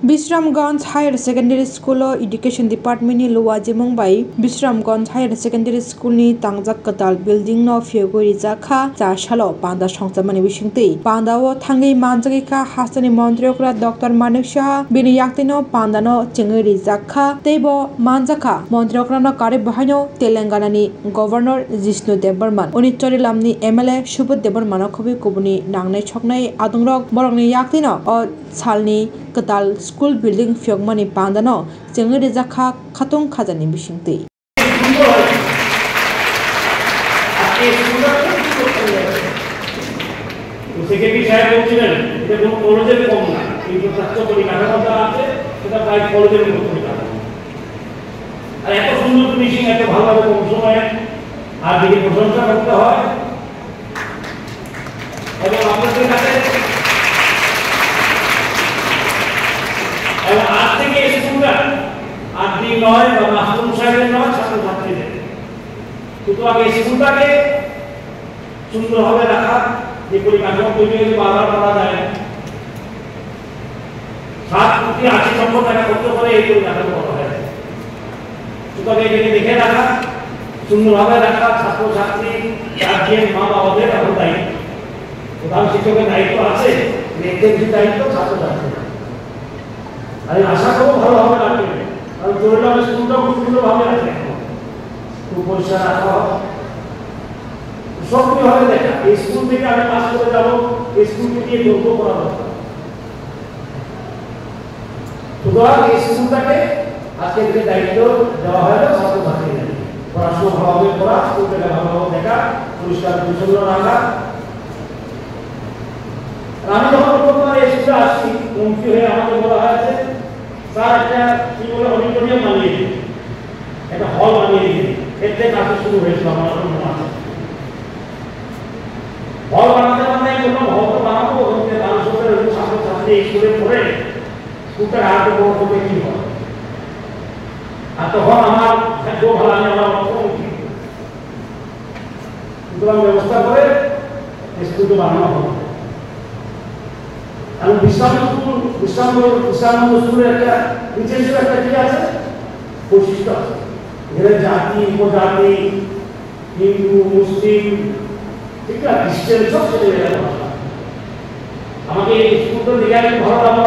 Bisramganj Higher Secondary School Education Department ni luwaji mongbai Bisramganj Higher Secondary School ni tangjak katal building no fiogori jakha cha shalo panda songchamani bisingti panda o thangi manjagi ka hasani montriokra Dr. Manik Saha bini yaktino panda no chingeri jakha tebo manjaka montriokra no kare bahaino Telangana ni Governor Jishnu Debarman oni chorilamni MLA Subodh Debarman khobi kubuni nangnai choknai adungrok borokni yaktino o salni katal school building fiogmani pandano chengeri jakha khatung khajani bisingti secretary সাহেব বলছিলেন এটা কোন কলেজের কম না কিন্তু 700 কোটি টাকা মতো আছে সেটা প্রায় কলেজের মতো কোটি টাকা আর এত সুন্দর ফিনিশিং এত ভালোভাবে কম সময়ে আর দেখে প্রশংসা করতে হয় এবং আপনাদের কাছে এবং আজ থেকে স্কুলটা আর দিন নয় বা মাস্টার সাহেবের নয় ছাত্রছাত্রীদের সুতরাং এই স্কুলটাকে সুন্দরভাবে রাখা যে পরিকাঠামো তৈরি হয়েছে বারবার করা যায় না 7-80 লক্ষ টাকা খরচ করে এই পরিকাঠামো করা হয় সুতরাং এটাকে দেখে রাখা সুন্দরভাবে রাখা ছাত্রছাত্রী গার্জিয়ান মা বাবাদের এখন দায়িত্ব প্রধান শিক্ষকের দায়িত্ব আছে এক্সিকিউটিভ দায়িত্ব ছাত্রছাত্রী আমি আশা করবো ভালোভাবে রাখবে কারণ চরিলাম স্কুলটাও খুব সুন্দরভাবে আছে খুব পরিষ্কার রাখা সক্রিয়ভাবে দেখা এই স্কুল থেকে আমি পাস করে যাবো এই স্কুলকে দিয়ে যোগ্য করা দরকার সুতরাং এই স্কুলটাকে আজকে থেকে দায়িত্ব দেওয়া হয় ছাত্রছাত্রীদের পড়াশোনা ভালোভাবে করা স্কুলটাকে ভালোভাবে দেখা পরিষ্কার পরিচ্ছন্ন রাখা আমি যখন প্রথম এই স্কুলে আসছি মন্ত্রী হয়ে আমাকে বলা হয়েছে স্যার একটা কি বলে অডিটোরিয়াম বানিয়ে দিন একটা হল বানিয়ে দিন এর থেকে কাজ শুরু হয়েছিল আমার মনে আছে হল বানাতে বানাতে কোনো হল তো বানাবো ওখানে মানুষের ছাত্রছাত্রী স্কুলে পড়ে স্কুলটা আরো বড় হবে কি হয় আর তখন আমার ভাগ্য ভালো আমি আমার সুতরাং ব্যবস্থা করে স্কুলটা বানানো হবে আর বিশ্রাম স্কুলের একটা বিশেষ একটা কি আছে বৈশিষ্ট্য আছে এখানে জাতি উপজাতি হিন্দু মুসলিম ঠিক আছে খ্রিস্টান সব ছেলে আমাকে স্কুলটা দিকে ভালো লাগলো